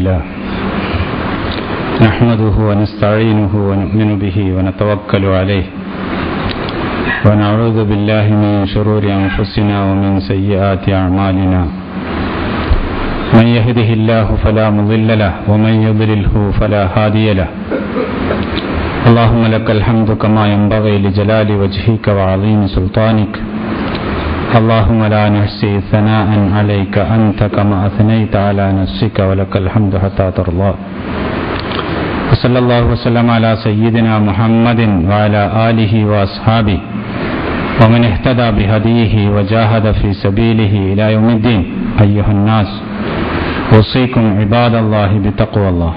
لله نحمده ونستعينه ونؤمن به ونتوكل عليه ونعوذ بالله من شرور أنفسنا ومن سيئات أعمالنا من يهده الله فلا مضل له ومن يضلله فلا هادي له اللهم لك الحمد كما ينبغي لجلال وجهك وعظيم سلطانك اللهم لا نحصي ثناء عليك أنت كما أثنيت على نفسك ولك الحمد حتى ترضى وصلى الله وسلم على سيدنا محمد وعلى آله وأصحابه ومن اهتدى بهديه وجاهد في سبيله إلى يوم الدين أيها الناس أوصيكم عباد الله بتقوى الله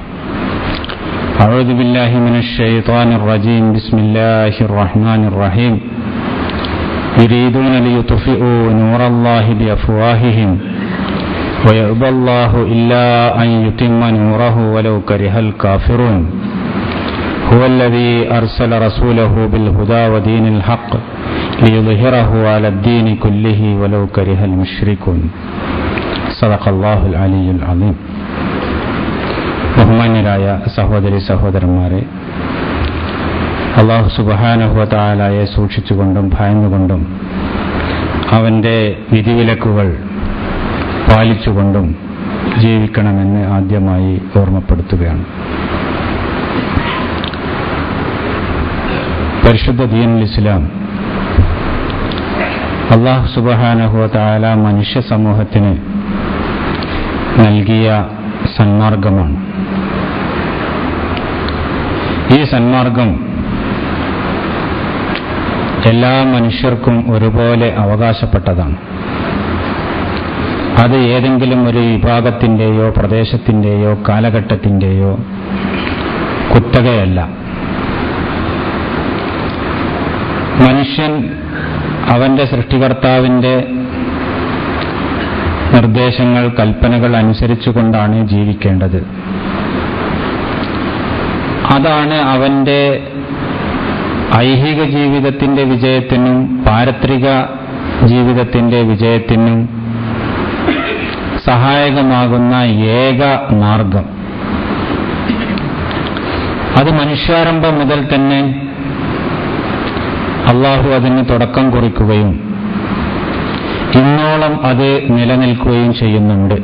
أعوذ بالله من الشيطان الرجيم بسم الله الرحمن الرحيم يريدون ليطفئوا نور الله بأفواههم ويأبى الله إلا أن يتم نوره ولو كره الكافرون هو الذي أرسل رسوله بالهدى ودين الحق ليظهره على الدين كله ولو كره المشركون صدق الله العلي العظيم. ബഹുമാന്യരായ സഹോദരി സഹോദരന്മാരെ, അല്ലാഹു സുബ്ഹാനഹു വ തആലയെ സൂക്ഷിച്ചുകൊണ്ടും ഭയന്നുകൊണ്ടും അവൻ്റെ വിധിവിലക്കുകൾ പാലിച്ചുകൊണ്ടും ജീവിക്കണമെന്ന് ആദ്യമായി ഓർമ്മപ്പെടുത്തുകയാണ്. പരിശുദ്ധ ദീനുൽ ഇസ്ലാം അല്ലാഹു സുബ്ഹാനഹു വ തആല മനുഷ്യ സമൂഹത്തിന് നൽകിയ സന്മാർഗമാണ്. ഈ സന്മാർഗം എല്ലാ മനുഷ്യർക്കും ഒരുപോലെ അവകാശപ്പെട്ടതാണ്. അത് ഏതെങ്കിലും ഒരു വിഭാഗത്തിൻ്റെയോ പ്രദേശത്തിൻ്റെയോ കാലഘട്ടത്തിൻ്റെയോ കുത്തകയല്ല. മനുഷ്യൻ അവൻ്റെ സൃഷ്ടികർത്താവിൻ്റെ നിർദ്ദേശങ്ങൾ, കൽപ്പനകൾ അനുസരിച്ചുകൊണ്ടാണ് ജീവിക്കേണ്ടത്. അതാണ് അവൻ്റെ ഐഹിക ജീവിതത്തിൻ്റെ വിജയത്തിനും പാരത്രിക ജീവിതത്തിൻ്റെ വിജയത്തിനും സഹായകമാകുന്ന ഏക മാർഗം. അത് മനുഷ്യാരംഭം മുതൽ തന്നെ അള്ളാഹു അതിന് തുടക്കം കുറിക്കുകയും ഇന്നോളം അത് നിലനിൽക്കുകയും ചെയ്യുന്നുണ്ട്.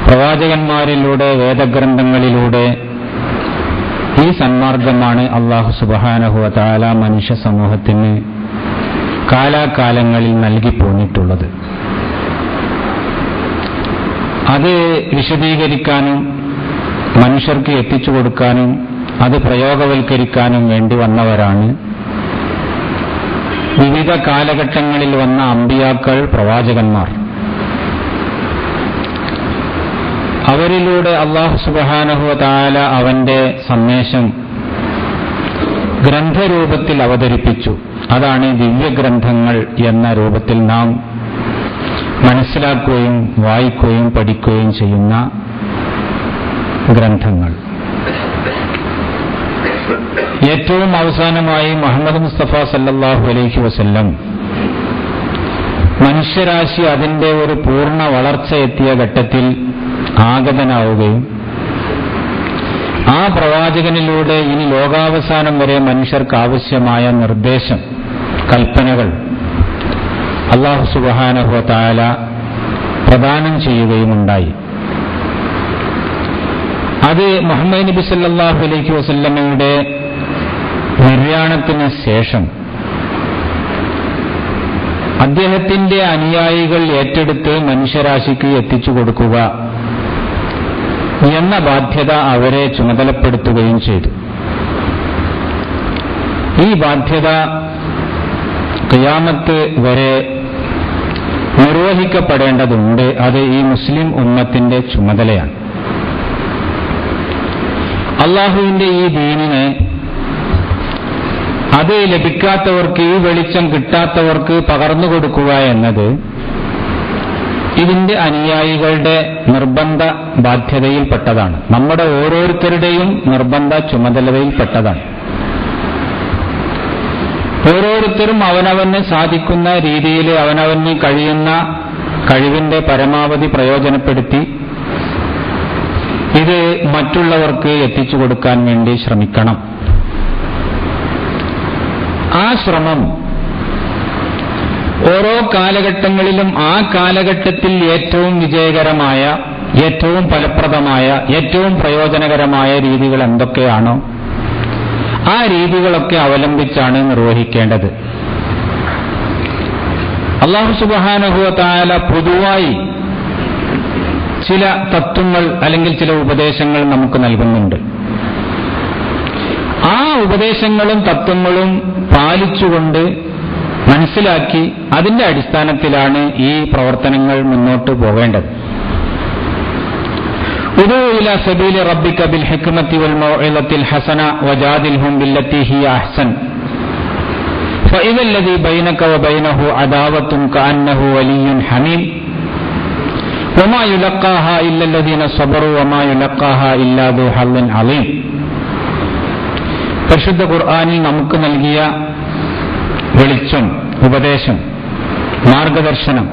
പ്രവാചകന്മാരിലൂടെ, വേദഗ്രന്ഥങ്ങളിലൂടെ ഈ സന്മാർഗമാണ് അല്ലാഹു സുബ്ഹാനഹു വ തആല മനുഷ്യ സമൂഹത്തിന് കാലാകാലങ്ങളിൽ നൽകി പോന്നിട്ടുള്ളത്. അത് വിശദീകരിക്കാനും മനുഷ്യർക്ക് എത്തിച്ചു കൊടുക്കാനും അത് പ്രയോഗവൽക്കരിക്കാനും വേണ്ടി വന്നവരാണ് വിവിധ കാലഘട്ടങ്ങളിൽ വന്ന അമ്പിയാക്കൾ, പ്രവാചകന്മാർ. അവരിലൂടെ അല്ലാഹു സുബ്ഹാനഹു വ തആല അവന്റെ സന്ദേശം ഗ്രന്ഥരൂപത്തിൽ അവതരിപ്പിച്ചു. അതാണ് ദിവ്യഗ്രന്ഥങ്ങൾ എന്ന രൂപത്തിൽ നാം മനസ്സിലാക്കുകയും വായിക്കുകയും പഠിക്കുകയും ചെയ്യുന്ന ഗ്രന്ഥങ്ങൾ. ഏറ്റവും അവസാനമായി മുഹമ്മദ് മുസ്തഫ സല്ലല്ലാഹു അലൈഹി വസല്ലം മനുഷ്യരാശി അതിൻ്റെ ഒരു പൂർണ്ണ വളർച്ച എത്തിയ ഘട്ടത്തിൽ ആഗതനാവുകയും ആ പ്രവാചകനിലൂടെ ഇനി ലോകാവസാനം വരെ മനുഷ്യർക്ക് ആവശ്യമായ നിർദ്ദേശം, കൽപ്പനകൾ അല്ലാഹു സുബ്ഹാനഹു വ തആല പ്രദാനം ചെയ്യുകയുമുണ്ടായി. അത് മുഹമ്മദ് നബി സല്ലല്ലാഹു അലൈഹി വസല്ലമയുടെ നിര്യാണത്തിന് ശേഷം അദ്ദേഹത്തിന്റെ അനുയായികൾ ഏറ്റെടുത്ത് മനുഷ്യരാശിക്ക് എത്തിച്ചു കൊടുക്കുക എന്ന ബാധ്യത അവരെ ചുമതലപ്പെടുത്തുകയും ചെയ്തു. ഈ ബാധ്യത ഖിയാമത്ത് വരെ നിർവഹിക്കപ്പെടേണ്ടതുണ്ട്. അത് ഈ മുസ്ലിം ഉമ്മത്തിന്റെ ചുമതലയാണ്. അള്ളാഹുവിന്റെ ഈ ദീനിനെ അത് ലഭിക്കാത്തവർക്ക്, ഈ വെളിച്ചം കിട്ടാത്തവർക്ക് പകർന്നു കൊടുക്കുക എന്നത് ഇതിന്റെ അനുയായികളുടെ നിർബന്ധ ബാധ്യതയിൽപ്പെട്ടതാണ്. നമ്മുടെ ഓരോരുത്തരുടെയും നിർബന്ധ ചുമതലയിൽപ്പെട്ടതാണ്. ഓരോരുത്തരും അവനവന് സാധിക്കുന്ന രീതിയിൽ, അവനവന് കഴിയുന്ന കഴിവിന്റെ പരമാവധി പ്രയോജനപ്പെടുത്തി ഇത് മറ്റുള്ളവർക്ക് എത്തിച്ചു കൊടുക്കാൻ വേണ്ടി ശ്രമിക്കണം. ആ ശ്രമം ഓരോ കാലഘട്ടങ്ങളിലും ആ കാലഘട്ടത്തിൽ ഏറ്റവും വിജയകരമായ, ഏറ്റവും ഫലപ്രദമായ, ഏറ്റവും പ്രയോജനകരമായ രീതികൾ എന്തൊക്കെയാണോ ആ രീതികളൊക്കെ അവലംബിച്ചാണ് നിർവഹിക്കേണ്ടത്. അല്ലാഹു സുബ്ഹാനഹു വ തആല പൊതുവായി ചില തത്വങ്ങൾ അല്ലെങ്കിൽ ചില ഉപദേശങ്ങൾ നമുക്ക് നൽകുന്നുണ്ട്. ആ ഉപദേശങ്ങളും തത്വങ്ങളും പാലിച്ചുകൊണ്ട് മനസ്സിലാക്കി അതിന്റെ അടിസ്ഥാനത്തിലാണ് ഈ പ്രവർത്തനങ്ങൾ മുന്നോട്ട് പോകേണ്ടത്. ഉദൂ ഇലാ സബീലി റബ്ബിക ബിൽ ഹിക്മത്തി വൽ മൗഇദത്തിൽ ഹസന വജാദിൽഹും ബില്ലത്തി ഹിയ അഹ്സൻ ഫഇദ അല്ലദീ ബൈനക വബൈനഹു അദാവത്തുൻ കഅന്നഹു വലിയ്യുൻ ഹമീം വമാ യുലഖാഹാ ഇല്ലല്ലദീന സബറു വമാ യുലഖാഹാ ഇല്ലാ ദു ഹള്ളിൻ അളീം. പരിശുദ്ധ ഖുർആനിൽ നമുക്ക് നൽകിയ വെളിച്ചം, ഉപദേശം, മാർഗദർശനം,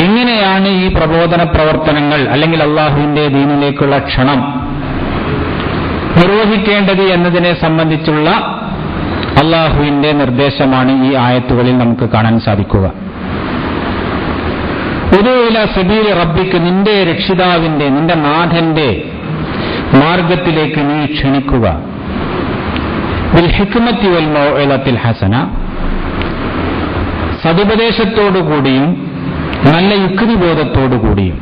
എങ്ങനെയാണ് ഈ പ്രബോധന പ്രവർത്തനങ്ങൾ അല്ലെങ്കിൽ അള്ളാഹുവിന്റെ ദീനിലേക്കുള്ള ക്ഷണം നിർവഹിക്കേണ്ടത് എന്നതിനെ സംബന്ധിച്ചുള്ള അള്ളാഹുവിന്റെ നിർദ്ദേശമാണ് ഈ ആയത്തുകളിൽ നമുക്ക് കാണാൻ സാധിക്കുക. ഉദൂ ഇലാ സബീലി റബ്ബിക്ക്, നിന്റെ രക്ഷിതാവിന്റെ, നിന്റെ നാഥന്റെ മാർഗത്തിലേക്ക് നീ ക്ഷണിക്കുക. ബിൽ ഹിക്മത്തി വൽ മൗഇദത്തിൽ ഹസന, സതുപദേശത്തോടുകൂടിയും നല്ല യുക്തിബോധത്തോടുകൂടിയും.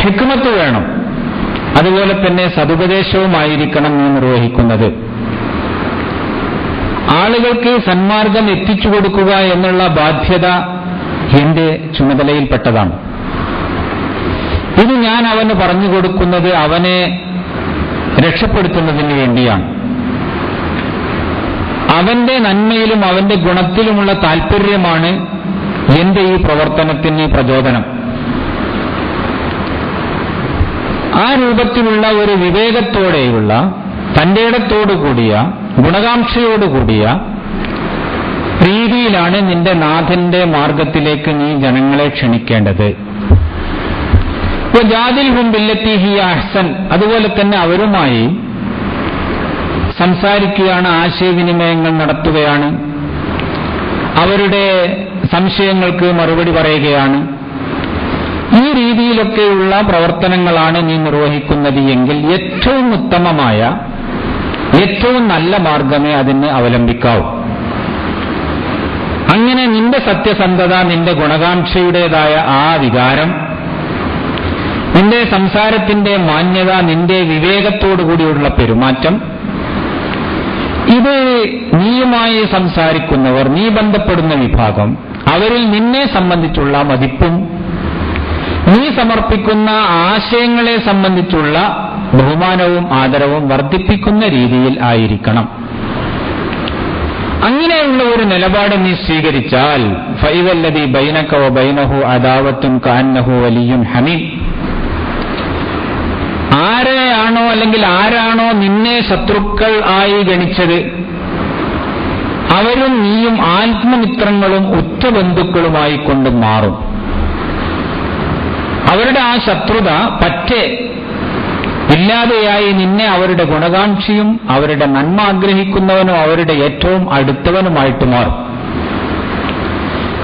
ഹിക്മത്ത് വേണം, അതുപോലെ തന്നെ സതുപദേശവുമായിരിക്കണം നീ നിർവഹിക്കുന്നത്. ആളുകൾക്ക് സന്മാർഗം എത്തിച്ചു കൊടുക്കുക എന്നുള്ള ബാധ്യത എന്റെ ചുമതലയിൽപ്പെട്ടതാണ്. ഇത് ഞാൻ അവന് പറഞ്ഞു കൊടുക്കുന്നത് അവനെ രക്ഷപ്പെടുത്തുന്നതിന് വേണ്ടിയാണ്. അവന്റെ നന്മയിലും അവന്റെ ഗുണത്തിലുമുള്ള താൽപര്യമാണ് എന്റെ ഈ പ്രവർത്തനത്തിന് പ്രചോദനം. ആ രൂപത്തിലുള്ള ഒരു വിവേകത്തോടെയുള്ള, തന്റെ ഇടത്തോടുകൂടിയ, ഗുണകാംക്ഷയോടുകൂടിയ രീതിയിലാണ് നിന്റെ നാഥന്റെ മാർഗത്തിലേക്ക് നീ ജനങ്ങളെ ക്ഷണിക്കേണ്ടത്. വജാദിൽഹും ബില്ലത്തി ഹിയ അഹ്സൻ, അതുപോലെ തന്നെ അവരുമായി സംസാരിക്കുകയാണ്, ആശയവിനിമയങ്ങൾ നടത്തുകയാണ്, അവരുടെ സംശയങ്ങൾക്ക് മറുപടി പറയുകയാണ്. ഈ രീതിയിലൊക്കെയുള്ള പ്രവർത്തനങ്ങളാണ് നീ നിർവഹിക്കുന്നത് എങ്കിൽ ഏറ്റവും ഉത്തമമായ, ഏറ്റവും നല്ല മാർഗമേ അതിന് അവലംബിക്കാവൂ. അങ്ങനെ നിന്റെ സത്യസന്ധത, നിന്റെ ഗുണകാംക്ഷയുടേതായ ആ വികാരം, നിന്റെ സംസാരത്തിന്റെ മാന്യത, നിന്റെ വിവേകത്തോടുകൂടിയുള്ള പെരുമാറ്റം, ഇത് നീയുമായി സംസാരിക്കുന്നവർ, നീ ബന്ധപ്പെടുന്ന വിഭാഗം, അവരിൽ നിന്നെ സംബന്ധിച്ചുള്ള മതിപ്പും നീ സമർപ്പിക്കുന്ന ആശയങ്ങളെ സംബന്ധിച്ചുള്ള ബഹുമാനവും ആദരവും വർദ്ധിപ്പിക്കുന്ന രീതിയിൽ ആയിരിക്കണം. അങ്ങനെയുള്ള ഒരു നിലപാട് നീ സ്വീകരിച്ചാൽ ഫഇദല്ലദീ ബൈനക വബൈനഹു അദാവത്തുൻ കഅന്നഹു വലിയ്യുൻ ഹമീം, ആരെയാണോ അല്ലെങ്കിൽ ആരാണോ നിന്നെ ശത്രുക്കൾ ആയി ഗണിച്ചത് അവരും നീയും ആത്മമിത്രങ്ങളും ഉറ്റ ബന്ധുക്കളുമായി കൊണ്ട് മാറും. അവരുടെ ആ ശത്രുത പറ്റെ ഇല്ലാതെയായി നിന്നെ അവരുടെ ഗുണകാംക്ഷിയും അവരുടെ നന്മ ആഗ്രഹിക്കുന്നവനും അവരുടെ ഏറ്റവും അടുത്തവനുമായിട്ട് മാറും.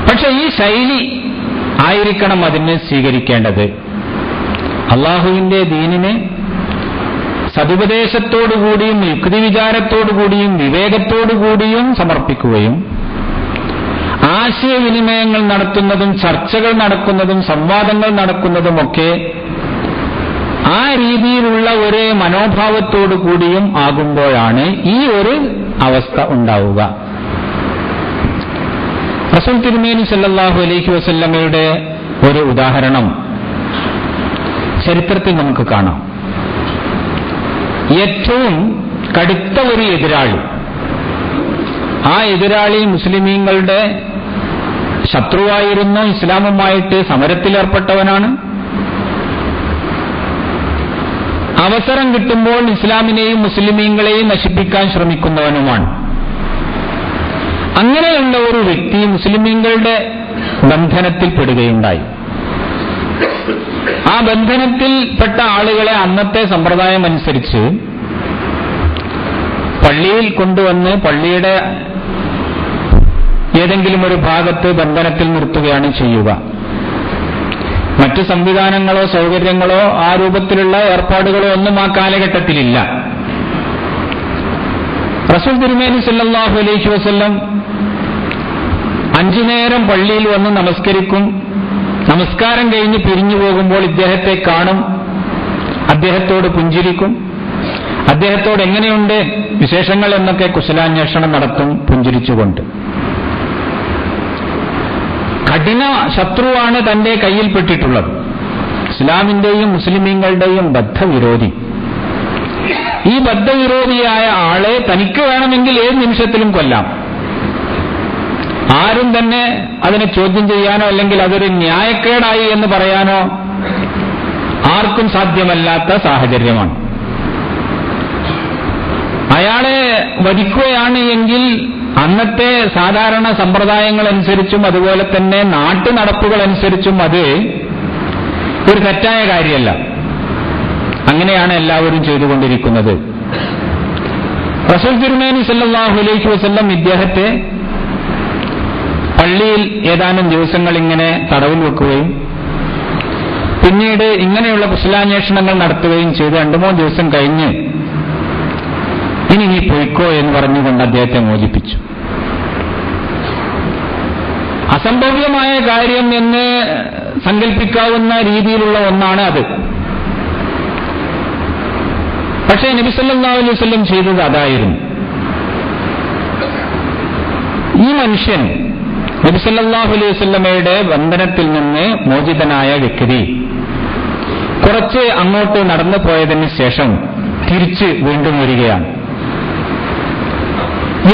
പക്ഷെ ഈ ശൈലി ആയിരിക്കണം അതിനെ സ്വീകരിക്കേണ്ടത്. അള്ളാഹുവിന്റെ ദീനിനെ സതുപദേശത്തോടുകൂടിയും യുക്തിവിചാരത്തോടുകൂടിയും വിവേകത്തോടുകൂടിയും സമർപ്പിക്കുകയും ആശയവിനിമയങ്ങൾ നടത്തുന്നതും ചർച്ചകൾ നടക്കുന്നതും സംവാദങ്ങൾ നടക്കുന്നതുമൊക്കെ ആ രീതിയിലുള്ള ഒരു മനോഭാവത്തോടുകൂടിയും ആകുമ്പോഴാണ് ഈ ഒരു അവസ്ഥ ഉണ്ടാവുക. റസൂൽ തിരുമേനി സല്ലല്ലാഹു അലൈഹി വസല്ലമയുടെ ഒരു ഉദാഹരണം ചരിത്രത്തിൽ നമുക്ക് കാണാം. ഏറ്റവും കടുത്ത ഒരു എതിരാളി, ആ എതിരാളി മുസ്ലിമീങ്ങളുടെ ശത്രുവായിരുന്നു, ഇസ്ലാമുമായിട്ട് സമരത്തിലേർപ്പെട്ടവനാണ്. അവസരം കിട്ടുമ്പോൾ ഇസ്ലാമിനെയും മുസ്ലിമീങ്ങളെയും നശിപ്പിക്കാൻ ശ്രമിക്കുന്നവനുമാണ്. അങ്ങനെയുള്ള ഒരു വ്യക്തി മുസ്ലിമീങ്ങളുടെ ബന്ധനത്തിൽപ്പെടുകയുണ്ടായി. ആ ബന്ധനത്തിൽപ്പെട്ട ആളുകളെ അന്നത്തെ സമ്പ്രദായം അനുസരിച്ച് പള്ളിയിൽ കൊണ്ടുവന്ന് പള്ളിയുടെ ഏതെങ്കിലും ഒരു ഭാഗത്ത് ബന്ധനത്തിൽ നിർത്തുകയാണ് ചെയ്യുക. മറ്റു സംവിധാനങ്ങളോ സൗകര്യങ്ങളോ ആ രൂപത്തിലുള്ള ഏർപ്പാടുകളോ ഒന്നും ആ കാലഘട്ടത്തിലില്ല. റസൂൽ തിരുമേനി സല്ലല്ലാഹു അലൈഹി വസല്ലം 5 നേരം പള്ളിയിൽ വന്ന് നമസ്കരിക്കും. നമസ്കാരം കഴിഞ്ഞ് പിരിഞ്ഞു പോകുമ്പോൾ ഇദ്ദേഹത്തെ കാണും, അദ്ദേഹത്തോട് പുഞ്ചിരിക്കും, അദ്ദേഹത്തോട് എങ്ങനെയുണ്ട് വിശേഷങ്ങൾ എന്നൊക്കെ കുശലാന്വേഷണം നടത്തും പുഞ്ചിരിച്ചുകൊണ്ട്. കഠിന ശത്രുവാണ് തന്റെ കയ്യിൽപ്പെട്ടിട്ടുള്ളത്, ഇസ്ലാമിന്റെയും മുസ്ലിമീങ്ങളുടെയും ബദ്ധവിരോധി. ഈ ബദ്ധവിരോധിയായ ആളെ തനിക്ക് വേണമെങ്കിൽ ഏത് നിമിഷത്തിലും കൊല്ലാം. ആരും തന്നെ അതിനെ ചോദ്യം ചെയ്യാനോ അല്ലെങ്കിൽ അതൊരു ന്യായക്കേടായി എന്ന് പറയാനോ ആർക്കും സാധ്യമല്ലാത്ത സാഹചര്യമാണ്. അയാളെ വധിക്കുകയാണ് എങ്കിൽ അന്നത്തെ സാധാരണ സമ്പ്രദായങ്ങൾ അനുസരിച്ചും അതുപോലെ തന്നെ നാട്ടു നടപ്പുകൾ അനുസരിച്ചും അത് ഒരു തെറ്റായ കാര്യമല്ല. അങ്ങനെയാണ് എല്ലാവരും ചെയ്തുകൊണ്ടിരിക്കുന്നത്. റസൂൽ തിരുമേനി സല്ലല്ലാഹു അലൈഹി വസല്ലം ഇദ്ദേഹത്തെ പള്ളിയിൽ ഏതാനും ദിവസങ്ങൾ ഇങ്ങനെ തടവിൽ വെക്കുകയും പിന്നീട് ഇങ്ങനെയുള്ള കുശലാന്വേഷണങ്ങൾ നടത്തുകയും ചെയ്ത് 2-3 ദിവസം കഴിഞ്ഞ് ഇനി നീ പൊയ്ക്കോ എന്ന് പറഞ്ഞുകൊണ്ട് അദ്ദേഹത്തെ മോചിപ്പിച്ചു. അസംഭവ്യമായ കാര്യം എന്ന് സങ്കല്പിക്കാവുന്ന രീതിയിലുള്ള ഒന്നാണ് അത്. പക്ഷേ നബി സല്ലല്ലാഹു അലൈഹി വസല്ലം ചെയ്തത് അതായിരുന്നു. ഈ മനുഷ്യൻ നബി സല്ലല്ലാഹു അലൈഹി വസല്ലമയുടെ ബന്ധനത്തിൽ നിന്ന് മോചിതനായ വ്യക്തി കുറച്ച് അങ്ങോട്ട് നടന്നു പോയതിന് ശേഷം തിരിച്ച് വീണ്ടും വരികയാണ്.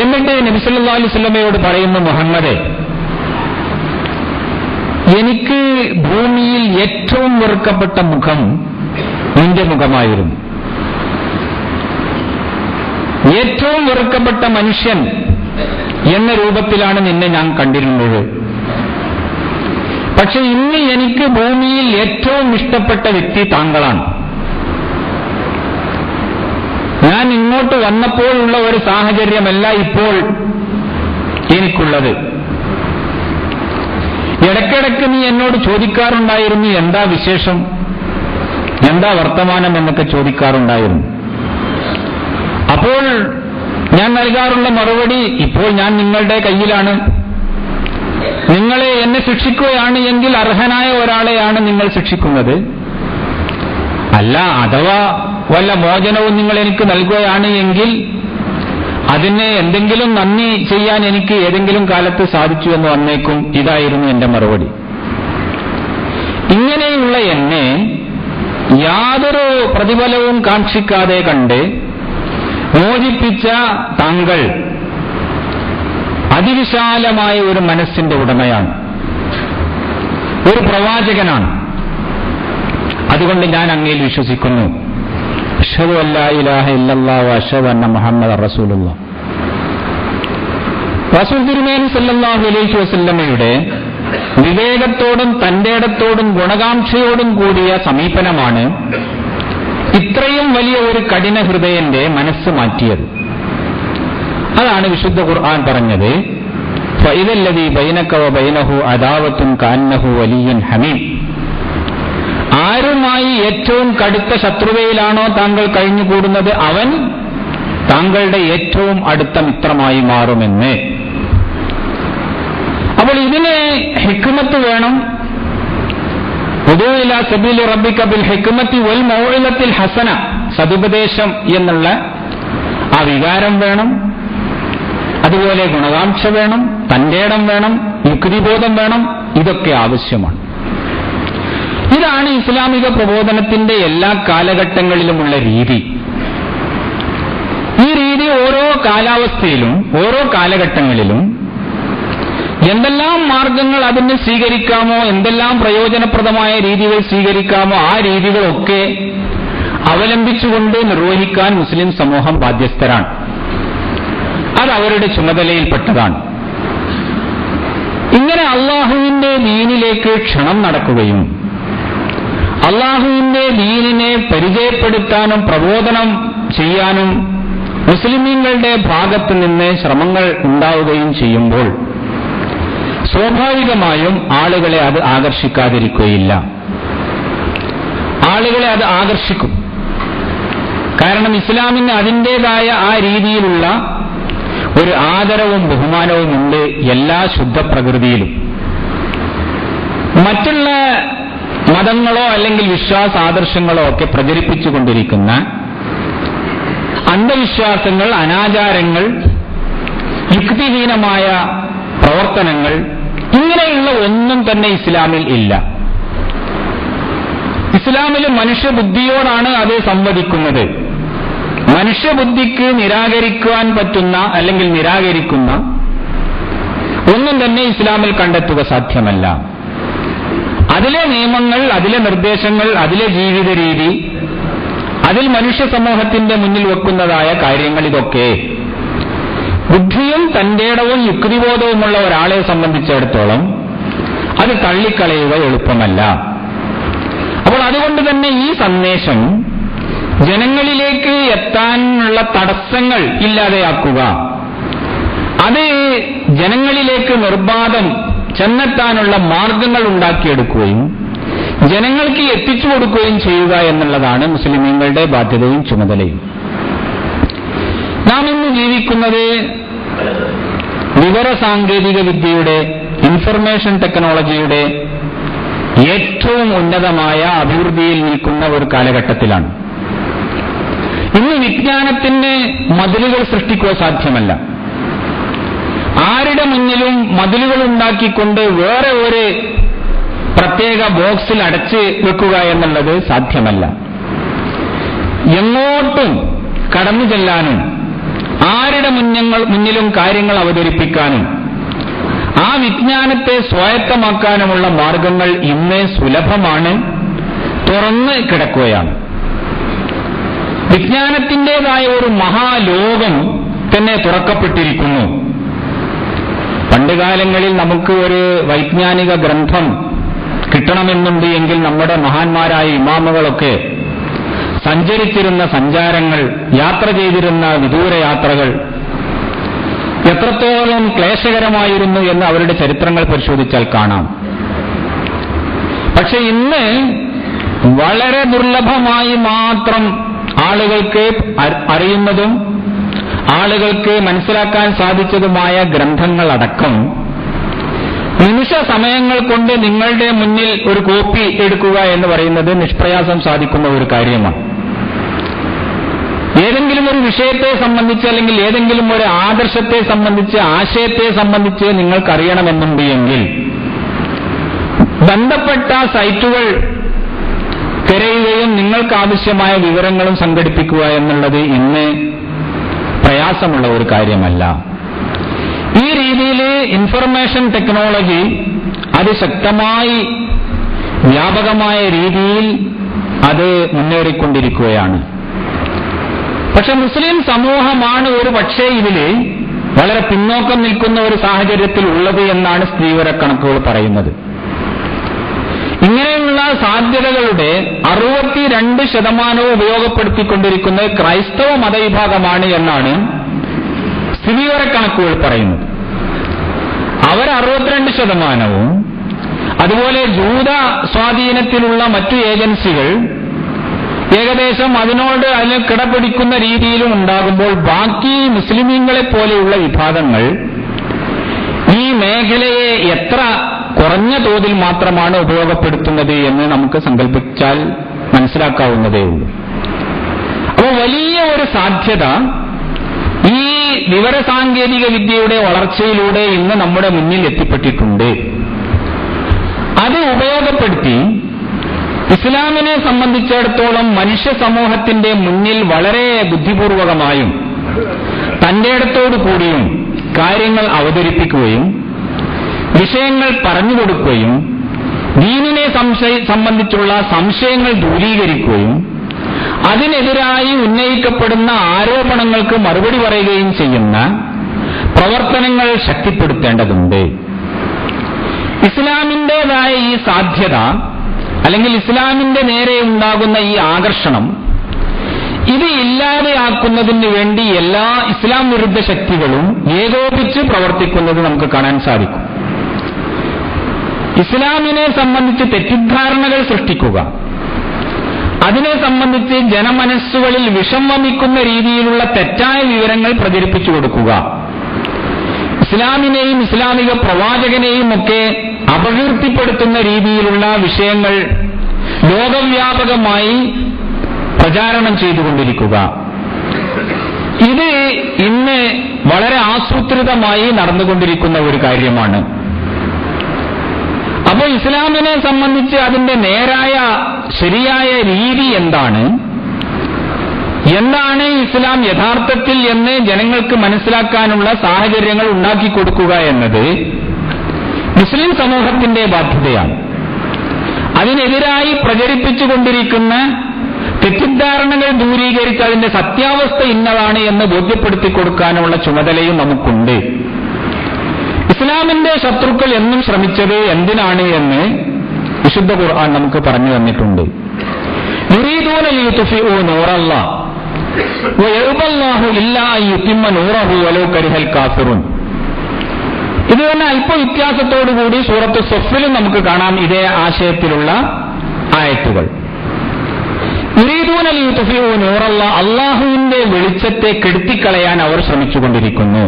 എന്നിട്ട് നബി സല്ലല്ലാഹു അലൈഹി വസല്ലമയോട് പറയുന്നു, മുഹമ്മദേ, എനിക്ക് ഭൂമിയിൽ ഏറ്റവും വെറുക്കപ്പെട്ട മുഖം നിന്റെ മുഖമായിരുന്നു. ഏറ്റവും വെറുക്കപ്പെട്ട മനുഷ്യൻ എന്ന രൂപത്തിലാണ് നിന്നെ ഞാൻ കണ്ടിരുന്നത്. പക്ഷെ ഇന്ന് എനിക്ക് ഭൂമിയിൽ ഏറ്റവും ഇഷ്ടപ്പെട്ട വ്യക്തി താങ്കളാണ്. ഞാൻ ഇങ്ങോട്ട് വന്നപ്പോഴുള്ള ഒരു സാഹചര്യമല്ല ഇപ്പോൾ എനിക്കുള്ളത്. ഇടയ്ക്കിടയ്ക്ക് നീ എന്നോട് ചോദിക്കാറുണ്ടായിരുന്നു, എന്താ വിശേഷം, എന്താ വർത്തമാനം എന്നൊക്കെ ചോദിക്കാറുണ്ടായിരുന്നു. അപ്പോൾ ഞാൻ നൽകാറുള്ള മറുപടി, ഇപ്പോൾ ഞാൻ നിങ്ങളുടെ കയ്യിലാണ്. നിങ്ങളെ എന്നെ ശിക്ഷിക്കുകയാണ് എങ്കിൽ അർഹനായ ഒരാളെയാണ് നിങ്ങൾ ശിക്ഷിക്കുന്നത്. അല്ല, അഥവാ വല്ല മോചനവും നിങ്ങൾ എനിക്ക് നൽകുകയാണ് എങ്കിൽ അതിന് എന്തെങ്കിലും നന്ദി ചെയ്യാൻ എനിക്ക് ഏതെങ്കിലും കാലത്ത് സാധിച്ചു എന്ന് വന്നേക്കും. ഇതായിരുന്നു എന്റെ മറുപടി. ഇങ്ങനെയുള്ള എന്നെ യാതൊരു പ്രതിഫലവും കാക്ഷിക്കാതെ കണ്ട് മോചിപ്പിച്ച താങ്കൾ അതിവിശാലമായ ഒരു മനസ്സിന്റെ ഉടമയാണ്, ഒരു പ്രവാചകനാണ്. അതുകൊണ്ട് ഞാൻ അങ്ങയിൽ വിശ്വസിക്കുന്നു. അശ്ഹദു അല്ലാ ഇലാഹ ഇല്ലല്ലാഹു വ അശ്ഹദു അന്ന മുഹമ്മദൻ റസൂലുള്ളാഹ്. റസൂൽ തിരുമേനി സല്ലല്ലാഹു അലൈഹി വസല്ലമയുടെ വിവേകത്തോടും തന്റേടത്തോടും ഗുണകാംക്ഷയോടും കൂടിയ സമീപനമാണ് ഇത്രയും വലിയ ഒരു കഠിന ഹൃദയന്റെ മനസ്സ് മാറ്റിയത്. അതാണ് വിശുദ്ധ ഖുർആൻ പറഞ്ഞത്, ഫഇദല്ലദീ ബൈനക വ ബൈനഹു അദാവത്തുൻ കഅന്നഹു വലിയ്യുൻ ഹമീം. ആരുമായി ഏറ്റവും കടുത്ത ശത്രുതയിലാണോ താങ്കൾ കഴിഞ്ഞുകൂടുന്നത്, അവൻ താങ്കളുടെ ഏറ്റവും അടുത്ത മിത്രമായി മാറുമെന്ന്. അപ്പോൾ ഇതിന് ഹിക്മത്ത് വേണം. ഉദൂ ഇലാ സബീലി റബ്ബിക ബിൽ ഹിക്മത്തി വൽ മൗഇദത്തിൽ ഹസന, സതുപദേശം എന്നുള്ള ആ വികാരം വേണം. അതുപോലെ ഗുണകാംക്ഷ വേണം, തന്റേടം വേണം, യുക്തിബോധം വേണം. ഇതൊക്കെ ആവശ്യമാണ്. ഇതാണ് ഇസ്ലാമിക പ്രബോധനത്തിന്റെ എല്ലാ കാലഘട്ടങ്ങളിലുമുള്ള രീതി. ഈ രീതി ഓരോ കാലാവസ്ഥയിലും ഓരോ കാലഘട്ടങ്ങളിലും എന്തെല്ലാം മാർഗങ്ങൾ അതിന് സ്വീകരിക്കാമോ, എന്തെല്ലാം പ്രയോജനപ്രദമായ രീതികൾ സ്വീകരിക്കാമോ, ആ രീതികളൊക്കെ അവലംബിച്ചുകൊണ്ട് നിർവഹിക്കാൻ മുസ്ലിം സമൂഹം ബാധ്യസ്ഥരാണ്. അത് അവരുടെ ചുമതലയിൽപ്പെട്ടതാണ്. ഇങ്ങനെ അള്ളാഹുവിന്റെ ദീനിലേക്ക് ക്ഷണം നടക്കുകയും അള്ളാഹുവിന്റെ ദീനിനെ പരിചയപ്പെടുത്താനും പ്രബോധനം ചെയ്യാനും മുസ്ലിമീങ്ങളുടെ ഭാഗത്തു നിന്ന് ശ്രമങ്ങൾ ഉണ്ടാവുകയും ചെയ്യുമ്പോൾ സ്വാഭാവികമായും ആളുകളെ അത് ആകർഷിക്കാതിരിക്കുകയില്ല. ആളുകളെ അത് ആകർഷിക്കും. കാരണം ഇസ്ലാമിന് അതിൻ്റെതായ ആ രീതിയിലുള്ള ഒരു ആദരവും ബഹുമാനവും ഉണ്ട് എല്ലാ ശുദ്ധ പ്രകൃതിയിലും. മറ്റുള്ള മതങ്ങളോ അല്ലെങ്കിൽ വിശ്വാസാദർശങ്ങളോ ഒക്കെ പ്രചരിപ്പിച്ചുകൊണ്ടിരിക്കുന്ന അന്ധവിശ്വാസങ്ങൾ, അനാചാരങ്ങൾ, യുക്തിഹീനമായ പ്രവർത്തനങ്ങൾ, ഇങ്ങനെയുള്ള ഒന്നും തന്നെ ഇസ്ലാമിൽ ഇല്ല. ഇസ്ലാമിൽ മനുഷ്യബുദ്ധിയോടാണ് അത് സംവദിക്കുന്നത്. മനുഷ്യബുദ്ധിക്ക് നിരാകരിക്കുവാൻ പറ്റുന്ന അല്ലെങ്കിൽ നിരാകരിക്കുന്ന ഒന്നും തന്നെ ഇസ്ലാമിൽ കണ്ടെത്തുക സാധ്യമല്ല. അതിലെ നിയമങ്ങൾ, അതിലെ നിർദ്ദേശങ്ങൾ, അതിലെ ജീവിത രീതി, അതിൽ മനുഷ്യ സമൂഹത്തിന്റെ മുന്നിൽ വെക്കുന്നതായ കാര്യങ്ങൾ, ഇതൊക്കെ ബുദ്ധിയും തന്റേടവും യുക്തിബോധവുമുള്ള ഒരാളെ സംബന്ധിച്ചിടത്തോളം അത് തള്ളിക്കളയുക എളുപ്പമല്ല. അപ്പോൾ അതുകൊണ്ട് തന്നെ ഈ സന്ദേശം ജനങ്ങളിലേക്ക് എത്താനുള്ള തടസ്സങ്ങൾ ഇല്ലാതെയാക്കുക, അത് ജനങ്ങളിലേക്ക് നിർബാധം ചെന്നെത്താനുള്ള മാർഗങ്ങൾ ഉണ്ടാക്കിയെടുക്കുകയും ജനങ്ങൾക്ക് എത്തിച്ചു കൊടുക്കുകയും ചെയ്യുക എന്നുള്ളതാണ് മുസ്ലിമീങ്ങളുടെ ബാധ്യതയും ചുമതലയും. നാം ഇന്ന് ജീവിക്കുന്നത് വിവരസാങ്കേതിക വിദ്യയുടെ, ഇൻഫർമേഷൻ ടെക്നോളജിയുടെ ഏറ്റവും ഉന്നതമായ അഭിവൃദ്ധിയിൽ നിൽക്കുന്ന ഒരു കാലഘട്ടത്തിലാണ്. ഇന്ന് വിജ്ഞാനത്തിന് മതിലുകൾ സൃഷ്ടിക്കുക സാധ്യമല്ല. ആരുടെ മുന്നിലും മതിലുകൾ ഉണ്ടാക്കിക്കൊണ്ട് വേറെ ഒരു പ്രത്യേക ബോക്സിൽ അടച്ച് വെക്കുക എന്നുള്ളത് സാധ്യമല്ല. എങ്ങോട്ടും കടന്നു ചെല്ലാനും ആരുടെ മുന്നിലും കാര്യങ്ങൾ അവതരിപ്പിക്കാനും ആ വിജ്ഞാനത്തെ സ്വായത്തമാക്കാനുമുള്ള മാർഗങ്ങൾ ഇന്ന് സുലഭമാണ്, തുറന്ന് കിടക്കുകയാണ്. വിജ്ഞാനത്തിൻ്റെതായ ഒരു മഹാലോകം തന്നെ തുറക്കപ്പെട്ടിരിക്കുന്നു. പണ്ടുകാലങ്ങളിൽ നമുക്ക് ഒരു വൈജ്ഞാനിക ഗ്രന്ഥം കിട്ടണമെന്നുണ്ട് എങ്കിൽ നമ്മുടെ മഹാന്മാരായ ഇമാമുകളൊക്കെ സഞ്ചരിച്ചിരുന്ന സഞ്ചാരങ്ങൾ, യാത്ര ചെയ്തിരുന്ന വിദൂര യാത്രകൾ എത്രത്തോളം ക്ലേശകരമായിരുന്നു എന്ന് അവരുടെ ചരിത്രങ്ങൾ പരിശോധിച്ചാൽ കാണാം. പക്ഷെ ഇന്ന് വളരെ ദുർലഭമായി മാത്രം ആളുകൾക്ക് അറിയുന്നതും ആളുകൾക്ക് മനസ്സിലാക്കാൻ സാധിച്ചതുമായ ഗ്രന്ഥങ്ങളടക്കം നിമിഷ സമയങ്ങൾ കൊണ്ട് നിങ്ങളുടെ മുന്നിൽ ഒരു കോപ്പി എടുക്കുക എന്ന് പറയുന്നത് നിഷ്പ്രയാസം സാധിക്കുന്ന ഒരു കാര്യമാണ്. ഏതെങ്കിലും ഒരു വിഷയത്തെ സംബന്ധിച്ച് അല്ലെങ്കിൽ ഏതെങ്കിലും ഒരു ആദർശത്തെ സംബന്ധിച്ച്, ആശയത്തെ സംബന്ധിച്ച് നിങ്ങൾക്കറിയണമെന്നുണ്ട് എങ്കിൽ ബന്ധപ്പെട്ട സൈറ്റുകൾ തിരയുകയും നിങ്ങൾക്കാവശ്യമായ വിവരങ്ങളും സംഘടിപ്പിക്കുക എന്നുള്ളത് ഇന്ന് പ്രയാസമുള്ള ഒരു കാര്യമല്ല. ഈ രീതിയിൽ ഇൻഫർമേഷൻ ടെക്നോളജി അതിശക്തമായി വ്യാപകമായ രീതിയിൽ അത് മുന്നേറിക്കൊണ്ടിരിക്കുകയാണ്. പക്ഷെ മുസ്ലിം സമൂഹമാണ് ഒരു പക്ഷേ ഇതില് വളരെ പിന്നോക്കം നിൽക്കുന്ന ഒരു സാഹചര്യത്തിൽ ഉള്ളത് എന്നാണ് സ്ഥിതിവിവര കണക്കുകൾ പറയുന്നത്. ഇങ്ങനെയുള്ള സാധ്യതകളുടെ 62% ഉപയോഗപ്പെടുത്തിക്കൊണ്ടിരിക്കുന്നത് ക്രൈസ്തവ മതവിഭാഗമാണ് എന്നാണ് സ്ഥിതിവിവര കണക്കുകൾ പറയുന്നത്. അവർ 62%, അതുപോലെ ജൂത സ്വാധീനത്തിലുള്ള മറ്റു ഏജൻസികൾ ഏകദേശം അതിന് കിടപിടിക്കുന്ന രീതിയിലും ഉണ്ടാകുമ്പോൾ ബാക്കി മുസ്ലിമീങ്ങളെ പോലെയുള്ള വിഭാഗങ്ങൾ ഈ മേഖലയെ എത്ര കുറഞ്ഞ തോതിൽ മാത്രമാണ് ഉപയോഗപ്പെടുത്തുന്നത് എന്ന് നമുക്ക് സങ്കല്പിച്ചാൽ മനസ്സിലാക്കാവുന്നതേ ഉള്ളൂ. അപ്പോൾ വലിയ ഒരു സാധ്യത ഈ വിവരസാങ്കേതിക വിദ്യയുടെ വളർച്ചയിലൂടെ ഇന്ന് നമ്മുടെ മുന്നിൽ എത്തിപ്പെട്ടിട്ടുണ്ട്. അത് ഉപയോഗപ്പെടുത്തി ഇസ്ലാമിനെ സംബന്ധിച്ചിടത്തോളം മനുഷ്യ സമൂഹത്തിന്റെ മുന്നിൽ വളരെ ബുദ്ധിപൂർവകമായും തന്റേടത്തോടു കൂടിയും കാര്യങ്ങൾ അവതരിപ്പിക്കുകയും വിഷയങ്ങൾ പറഞ്ഞുകൊടുക്കുകയും ദീനിനെ സംബന്ധിച്ചുള്ള സംശയങ്ങൾ ദൂരീകരിക്കുകയും അതിനെതിരായി ഉന്നയിക്കപ്പെടുന്ന ആരോപണങ്ങൾക്ക് മറുപടി പറയുകയും ചെയ്യുന്ന പ്രവർത്തനങ്ങൾ ശക്തിപ്പെടുത്തേണ്ടതുണ്ട്. ഇസ്ലാമിൻ്റെതായ ഈ സാധ്യത അല്ലെങ്കിൽ ഇസ്ലാമിന്റെ നേരെ ഉണ്ടാകുന്ന ഈ ആകർഷണം, ഇത് ഇല്ലാതെയാക്കുന്നതിന് വേണ്ടി എല്ലാ ഇസ്ലാം വിരുദ്ധ ശക്തികളും ഏകോപിച്ച് പ്രവർത്തിക്കുന്നത് നമുക്ക് കാണാൻ സാധിക്കും. ഇസ്ലാമിനെ സംബന്ധിച്ച് തെറ്റിദ്ധാരണകൾ സൃഷ്ടിക്കുക, അതിനെ സംബന്ധിച്ച് ജനമനസ്സുകളിൽ വിഷം വമിക്കുന്ന രീതിയിലുള്ള തെറ്റായ വിവരങ്ങൾ പ്രചരിപ്പിച്ചു കൊടുക്കുക, ഇസ്ലാമിനെയും ഇസ്ലാമിക പ്രവാചകനെയും ഒക്കെ അപകീർത്തിപ്പെടുത്തുന്ന രീതിയിലുള്ള വിഷയങ്ങൾ ലോകവ്യാപകമായി പ്രചാരണം ചെയ്തുകൊണ്ടിരിക്കുക, ഇത് ഇന്ന് വളരെ ആസൂത്രിതമായി നടന്നുകൊണ്ടിരിക്കുന്ന ഒരു കാര്യമാണ്. അപ്പോൾ ഇസ്ലാമിനെ സംബന്ധിച്ച് അതിന്റെ നേരായ ശരിയായ രീതി എന്താണ് ഇസ്ലാം യഥാർത്ഥത്തിൽ എന്ന് ജനങ്ങൾക്ക് മനസ്സിലാക്കാനുള്ള സാഹചര്യങ്ങൾ ഉണ്ടാക്കിക്കൊടുക്കുക എന്നത് മുസ്ലിം സമൂഹത്തിന്റെ ബാധ്യതയാണ്. അതിനെതിരായി പ്രചരിപ്പിച്ചുകൊണ്ടിരിക്കുന്ന തെറ്റിദ്ധാരണകൾ ദൂരീകരിച്ച് അതിന്റെ സത്യാവസ്ഥ ഇന്നതാണ് എന്ന് ബോധ്യപ്പെടുത്തി കൊടുക്കാനുള്ള ചുമതലയും നമുക്കുണ്ട്. ഇസ്ലാമിന്റെ ശത്രുക്കൾ എന്നും ശ്രമിച്ചത് എന്തിനാണ് എന്ന് വിശുദ്ധ ഖുർആൻ നമുക്ക് പറഞ്ഞു തന്നിട്ടുണ്ട്. യുരീദൂന ലിയുത്ഫിഉ നൂറല്ലാഹ് വയഅബല്ലാഹു ഇല്ലാ അൻ യുതിമ്മ നൂറഹു വലൗ കരിഹൽ കാഫിറൂൻ. ഇത് തന്നെ അല്പ വ്യത്യാസത്തോടുകൂടി സൂറത്ത് സഫിലും നമുക്ക് കാണാം ഇതേ ആശയത്തിലുള്ള ആയത്തുകൾ. യുരീദൂന ലിയുത്ഫിഉ നൂറല്ലാഹ്, അല്ലാഹുവിന്റെ വെളിച്ചത്തെ കെടുത്തിക്കളയാൻ അവർ ശ്രമിച്ചുകൊണ്ടിരിക്കുന്നു.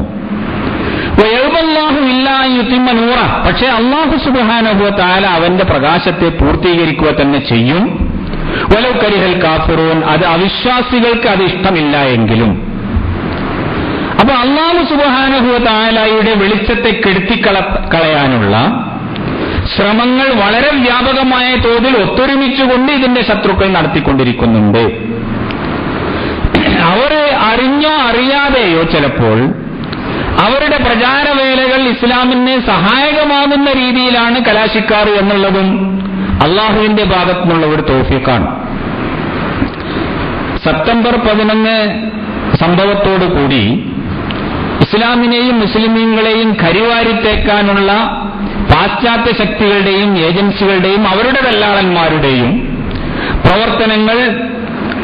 വയഅബല്ലാഹു ഇല്ലാ അൻ യുതിമ്മ നൂറ, പക്ഷേ അല്ലാഹു സുബ്ഹാനഹു വ തആല അവന്റെ പ്രകാശത്തെ പൂർത്തീകരിക്കുക തന്നെ ചെയ്യും. വലൗ കരിഹൽ കാഫിറൂൻ, അത് അവിശ്വാസികൾക്ക് അത് ഇഷ്ടമില്ല എങ്കിലും. അപ്പൊ അല്ലാഹു സുബ്ഹാനഹു വ തആലയുടെ വെളിച്ചത്തെ കെടുത്തിക്കളയാനുള്ള ശ്രമങ്ങൾ വളരെ വ്യാപകമായ തോതിൽ ഒത്തൊരുമിച്ചുകൊണ്ട് ഇതിന്റെ ശത്രുക്കൾ നടത്തിക്കൊണ്ടിരിക്കുന്നുണ്ട്. അവർ അറിഞ്ഞോ അറിയാതെയോ ചിലപ്പോൾ അവരുടെ പ്രചാരവേലകൾ ഇസ്ലാമിന് സഹായകമാകുന്ന രീതിയിലാണ് കലാശിക്കാറ് എന്നുള്ളതും അള്ളാഹുവിന്റെ ഭാഗത്തുനിന്നുള്ള ഒരു തൗഫീഖാണ്. സെപ്റ്റംബർ 11 സംഭവത്തോടുകൂടി ഇസ്ലാമിനെയും മുസ്ലിമീങ്ങളെയും കരിവാരിത്തേക്കാനുള്ള പാശ്ചാത്യ ശക്തികളുടെയും ഏജൻസികളുടെയും അവരുടെ ദല്ലാളന്മാരുടെയും പ്രവർത്തനങ്ങൾ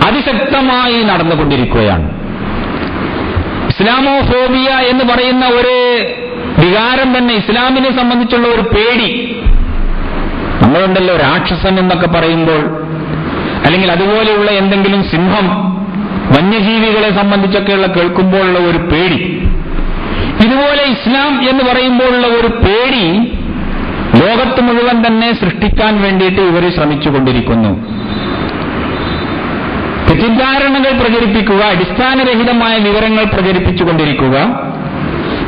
അതിശക്തമായി നടന്നുകൊണ്ടിരിക്കുകയാണ്. ഇസ്ലാമോഫോബിയ എന്ന് പറയുന്ന ഒരു വികാരം തന്നെ, ഇസ്ലാമിനെ സംബന്ധിച്ചുള്ള ഒരു പേടി. നമ്മളുണ്ടല്ലോ രാക്ഷസൻ എന്നൊക്കെ പറയുമ്പോൾ, അല്ലെങ്കിൽ അതുപോലെയുള്ള എന്തെങ്കിലും സിംഹം, വന്യജീവികളെ സംബന്ധിച്ചൊക്കെയുള്ള കേൾക്കുമ്പോഴുള്ള ഒരു പേടി, ഇതുപോലെ ഇസ്ലാം എന്ന് പറയുമ്പോഴുള്ള ഒരു പേടി ലോകത്ത് മുഴുവൻ തന്നെ സൃഷ്ടിക്കാൻ വേണ്ടിയിട്ട് ഇവർ ശ്രമിച്ചുകൊണ്ടിരിക്കുന്നു. തെറ്റിദ്ധാരണകൾ പ്രചരിപ്പിക്കുക, അടിസ്ഥാനരഹിതമായ വിവരങ്ങൾ പ്രചരിപ്പിച്ചുകൊണ്ടിരിക്കുക,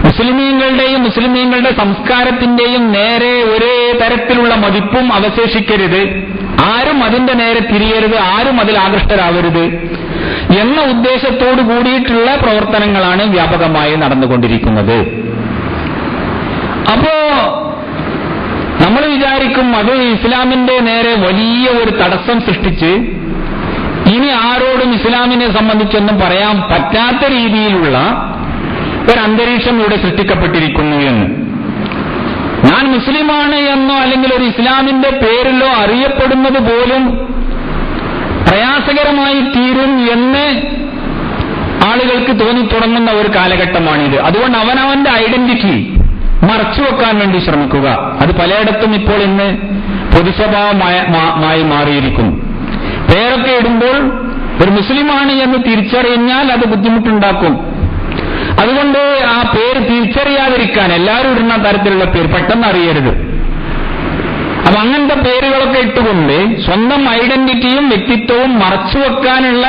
മുസ്ലിമീങ്ങളുടെയും മുസ്ലിമീങ്ങളുടെ സംസ്കാരത്തിന്റെയും നേരെ ഒരേ തരത്തിലുള്ള മതിപ്പും അവശേഷിക്കരുത്, ആരും അതിന്റെ നേരെ തിരിയരുത്, ആരും അതിൽ ആകൃഷ്ടരാവരുത് എന്ന ഉദ്ദേശത്തോടു കൂടിയിട്ടുള്ള പ്രവർത്തനങ്ങളാണ് വ്യാപകമായി നടന്നുകൊണ്ടിരിക്കുന്നത്. അപ്പോ നമ്മൾ വിചാരിക്കും അത് ഇസ്ലാമിന്റെ നേരെ വലിയ ഒരു തടസ്സം സൃഷ്ടിച്ച് ഇനി ആരോടും ഇസ്ലാമിനെ സംബന്ധിച്ചൊന്നും പറയാൻ പറ്റാത്ത രീതിയിലുള്ള ഒരു അന്തരീക്ഷം ഇവിടെ സൃഷ്ടിക്കപ്പെട്ടിരിക്കുന്നു എന്ന്. ഞാൻ മുസ്ലിമാണ് എന്നോ അല്ലെങ്കിൽ ഒരു ഇസ്ലാമിന്റെ പേരിലോ അറിയപ്പെടുന്നത് പോലും പ്രയാസകരമായി തീരും എന്ന് ആളുകൾക്ക് തോന്നിത്തുടങ്ങുന്ന ഒരു കാലഘട്ടമാണിത്. അതുകൊണ്ട് അവനവന്റെ ഐഡന്റിറ്റി മറച്ചുവെക്കാൻ വേണ്ടി ശ്രമിക്കുക. അത് പലയിടത്തും ഇപ്പോൾ ഇന്ന് പൊതുസ്വഭാവമായി മാറിയിരിക്കുന്നു. പേരൊക്കെ ഇടുമ്പോൾ ഒരു മുസ്ലിമാണ് എന്ന് തിരിച്ചറിഞ്ഞാൽ അത് ബുദ്ധിമുട്ടുണ്ടാക്കും. അതുകൊണ്ട് ആ പേര് തിരിച്ചറിയാതിരിക്കാൻ എല്ലാവരും ഇടുന്ന തരത്തിലുള്ള പേര് പെട്ടെന്ന് അറിയരുത്. അപ്പൊ അങ്ങനത്തെ പേരുകളൊക്കെ ഇട്ടുകൊണ്ട് സ്വന്തം ഐഡന്റിറ്റിയും വ്യക്തിത്വവും മറച്ചുവെക്കാനുള്ള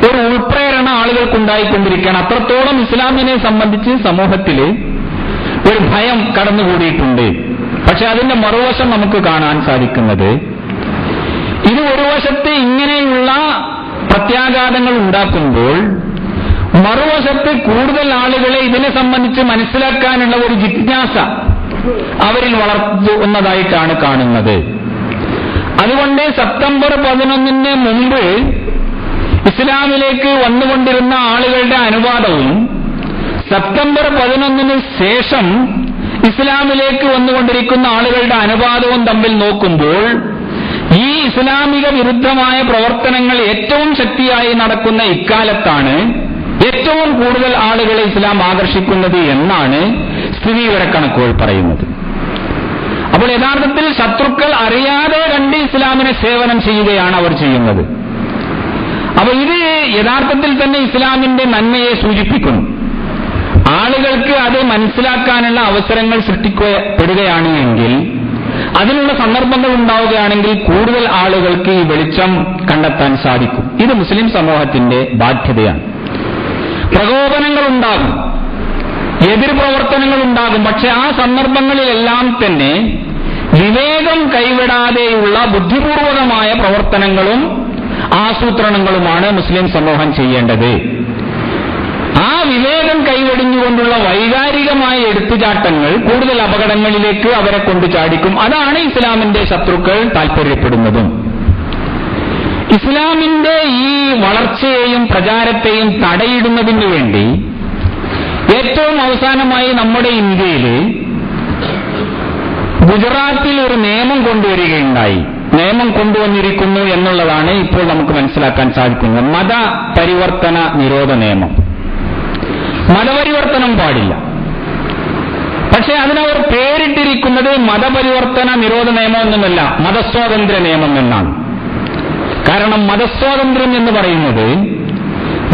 ഒരു ഉൾപ്രേരണ ആളുകൾക്കുണ്ടായിക്കൊണ്ടിരിക്കുകയാണ്. അത്രത്തോളം ഇസ്ലാമിനെ സംബന്ധിച്ച് സമൂഹത്തിൽ ഒരു ഭയം കടന്നുകൂടിയിട്ടുണ്ട്. പക്ഷെ അതിന്റെ മറുവശം നമുക്ക് കാണാൻ സാധിക്കുന്നത്, ഇത് ഒരു വശത്ത് ഇങ്ങനെയുള്ള പ്രത്യാഘാതങ്ങൾ ഉണ്ടാക്കുമ്പോൾ മറുവശത്ത് കൂടുതൽ ആളുകളെ ഇതിനെ സംബന്ധിച്ച് മനസ്സിലാക്കാനുള്ള ഒരു ജിജ്ഞാസ അവരിൽ വളർത്തുന്നതായിട്ടാണ് കാണുന്നത്. അതുകൊണ്ട് സെപ്റ്റംബർ 11 മുമ്പ് ഇസ്ലാമിലേക്ക് വന്നുകൊണ്ടിരുന്ന ആളുകളുടെ അനുവാദവും സെപ്റ്റംബർ 11 ശേഷം ഇസ്ലാമിലേക്ക് വന്നുകൊണ്ടിരിക്കുന്ന ആളുകളുടെ അനുപാതവും തമ്മിൽ നോക്കുമ്പോൾ ഈ ഇസ്ലാമിക വിരുദ്ധമായ പ്രവർത്തനങ്ങൾ ഏറ്റവും ശക്തിയായി നടക്കുന്ന ഇക്കാലത്താണ് ഏറ്റവും കൂടുതൽ ആളുകളെ ഇസ്ലാം ആകർഷിക്കുന്നത് എന്നാണ് സ്ഥിതിവിവരക്കണക്കുകൾ പറയുന്നത്. അപ്പോൾ യഥാർത്ഥത്തിൽ ശത്രുക്കൾ അറിയാതെ കണ്ട് ഇസ്ലാമിനെ സേവനം ചെയ്യുകയാണ് അവർ ചെയ്യുന്നത്. അപ്പോൾ ഇത് യഥാർത്ഥത്തിൽ തന്നെ ഇസ്ലാമിന്റെ നന്മയെ സൂചിപ്പിക്കുന്നു. ആളുകൾക്ക് അത് മനസ്സിലാക്കാനുള്ള അവസരങ്ങൾ സൃഷ്ടിക്കപ്പെടുകയാണ് എങ്കിൽ, അതിനുള്ള സന്ദർഭങ്ങൾ ഉണ്ടാവുകയാണെങ്കിൽ കൂടുതൽ ആളുകൾക്ക് ഈ വെളിച്ചം കണ്ടെത്താൻ സാധിക്കും. ഇത് മുസ്ലിം സമൂഹത്തിന്റെ ബാധ്യതയാണ്. പ്രകോപനങ്ങൾ ഉണ്ടാകും, എതിർ പ്രവർത്തനങ്ങൾ ഉണ്ടാകും. പക്ഷെ ആ സന്ദർഭങ്ങളിലെല്ലാം തന്നെ വിവേകം കൈവിടാതെയുള്ള ബുദ്ധിപൂർവകമായ പ്രവർത്തനങ്ങളും ആസൂത്രണങ്ങളുമാണ് മുസ്ലിം സമൂഹം ചെയ്യേണ്ടത്. ആ വിവേകം കൈവെടിഞ്ഞുകൊണ്ടുള്ള വൈകാരികമായ എടുത്തുചാട്ടങ്ങൾ കൂടുതൽ അപകടങ്ങളിലേക്ക് അവരെ കൊണ്ട് ചാടിക്കും. അതാണ് ഇസ്ലാമിന്റെ ശത്രുക്കൾ താൽപര്യപ്പെടുന്നതും. ഇസ്ലാമിന്റെ ഈ വളർച്ചയെയും പ്രചാരത്തെയും തടയിടുന്നതിന് വേണ്ടി ഏറ്റവും അവസാനമായി നമ്മുടെ ഇന്ത്യയിൽ ഗുജറാത്തിൽ ഒരു നിയമം കൊണ്ടുവരികയുണ്ടായി. നിയമം കൊണ്ടുവന്നിരിക്കുന്നു എന്നുള്ളതാണ് ഇപ്പോൾ നമുക്ക് മനസ്സിലാക്കാൻ സാധിക്കുന്നത്. മതപരിവർത്തന നിരോധ നിയമം. മതപരിവർത്തനം പാടില്ല, പക്ഷെ അതിനവർ പേരിട്ടിരിക്കുന്നത് മതപരിവർത്തന നിരോധ നിയമം എന്നല്ല, മതസ്വാതന്ത്ര്യ നിയമം എന്നാണ്. കാരണം മതസ്വാതന്ത്ര്യം എന്ന് പറയുന്നത്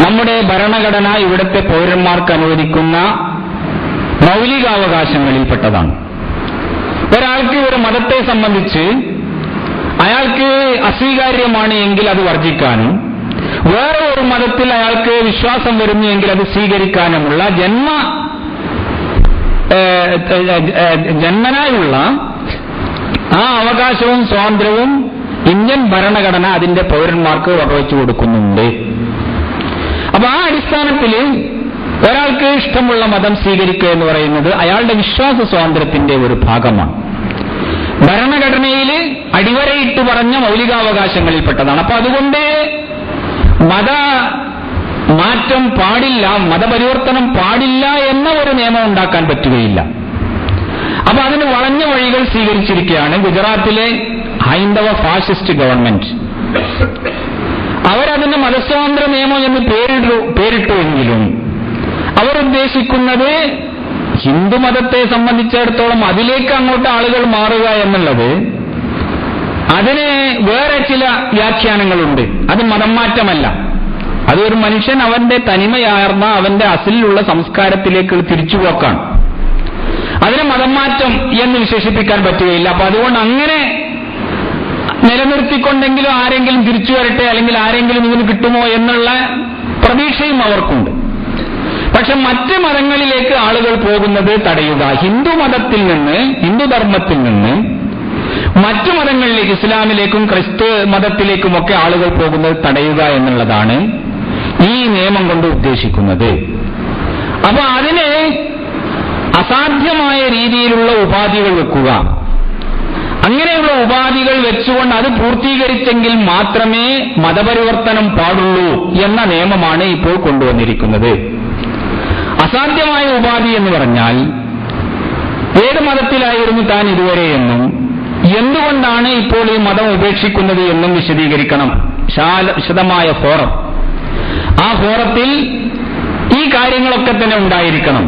നമ്മുടെ ഭരണഘടന ഇവിടുത്തെ പൗരന്മാർക്ക് അനുവദിക്കുന്ന മൗലികാവകാശങ്ങളിൽപ്പെട്ടതാണ്. ഒരാൾക്ക് ഒരു മതത്തെ സംബന്ധിച്ച് അയാൾക്ക് അസ്വീകാര്യമാണ് എങ്കിൽ അത് വർജിക്കാനും, വേറെ ഒരു മതത്തിൽ അയാൾക്ക് വിശ്വാസം വരുന്നു എങ്കിൽ അത് സ്വീകരിക്കാനുമുള്ള ജന്മനായുള്ള ആ അവകാശവും സ്വാതന്ത്ര്യവും ഇന്ത്യൻ ഭരണഘടന അതിന്റെ പൗരന്മാർക്ക് വകവെച്ചു കൊടുക്കുന്നുണ്ട്. അപ്പൊ ആ അടിസ്ഥാനത്തിൽ ഒരാൾക്ക് ഇഷ്ടമുള്ള മതം സ്വീകരിക്കുക എന്ന് പറയുന്നത് അയാളുടെ വിശ്വാസ സ്വാതന്ത്ര്യത്തിന്റെ ഒരു ഭാഗമാണ്. ഭരണഘടനയിൽ അടിവരയിട്ട് പറഞ്ഞ മൗലികാവകാശങ്ങളിൽപ്പെട്ടതാണ്. അപ്പൊ അതുകൊണ്ട് മതമാറ്റം പാടില്ല, മതപരിവർത്തനം പാടില്ല എന്ന ഒരു നിയമം ഉണ്ടാക്കാൻ പറ്റുകയില്ല. അപ്പൊ അതിന് വളഞ്ഞ വഴികൾ സ്വീകരിച്ചിരിക്കുകയാണ് ഗുജറാത്തിലെ ഹൈന്ദവ ഫാസിസ്റ്റ് ഗവൺമെന്റ്. അവരതിന് മതസ്വാതന്ത്ര്യ നിയമം എന്ന് പേരിട്ടുവെങ്കിലും അവർ ഉദ്ദേശിക്കുന്നത് ഹിന്ദുമതത്തെ സംബന്ധിച്ചിടത്തോളം അതിലേക്ക് അങ്ങോട്ട് ആളുകൾ മാറുക എന്നുള്ളത്, അതിന് വേറെ ചില വ്യാഖ്യാനങ്ങളുണ്ട്. അത് മതം മാറ്റമല്ല, അതൊരു മനുഷ്യൻ അവന്റെ തനിമയാർന്ന അവന്റെ അസിലുള്ള സംസ്കാരത്തിലേക്ക് തിരിച്ചുപോക്കാണ്. അതിന് മതം മാറ്റം എന്ന് വിശേഷിപ്പിക്കാൻ പറ്റുകയില്ല. അപ്പൊ അതുകൊണ്ട് അങ്ങനെ നിലനിർത്തിക്കൊണ്ടെങ്കിലും ആരെങ്കിലും തിരിച്ചു വരട്ടെ, അല്ലെങ്കിൽ ആരെങ്കിലും ഇതിന് കിട്ടുമോ എന്നുള്ള പ്രതീക്ഷയും അവർക്കുണ്ട്. പക്ഷെ മറ്റ് മതങ്ങളിലേക്ക് ആളുകൾ പോകുന്നത് തടയുക, ഹിന്ദുമതത്തിൽ നിന്ന്, ഹിന്ദുധർമ്മത്തിൽ നിന്ന് മറ്റു മതങ്ങളിലേക്ക്, ഇസ്ലാമിലേക്കും ക്രിസ്തു മതത്തിലേക്കുമൊക്കെ ആളുകൾ പോകുന്നത് തടയുക എന്നുള്ളതാണ് ഈ നിയമം കൊണ്ട് ഉദ്ദേശിക്കുന്നത്. അപ്പൊ അതിന് അസാധ്യമായ രീതിയിലുള്ള ഉപാധികൾ വെക്കുക, അങ്ങനെയുള്ള ഉപാധികൾ വെച്ചുകൊണ്ട് അത് പൂർത്തീകരിച്ചെങ്കിൽ മാത്രമേ മതപരിവർത്തനം പാടുള്ളൂ എന്ന നിയമമാണ് ഇപ്പോൾ കൊണ്ടുവന്നിരിക്കുന്നത്. അസാധ്യമായ ഉപാധി എന്ന് പറഞ്ഞാൽ ഏത് മതത്തിലായിരുന്നു താൻ ഇതുവരെ എന്നും എന്തുകൊണ്ടാണ് ഇപ്പോൾ ഈ മതം ഉപേക്ഷിക്കുന്നത് എന്നും വിശദീകരിക്കണം. വിശദമായ ഫോറം, ആ ഫോറത്തിൽ ഈ കാര്യങ്ങളൊക്കെ തന്നെ ഉണ്ടായിരിക്കണം.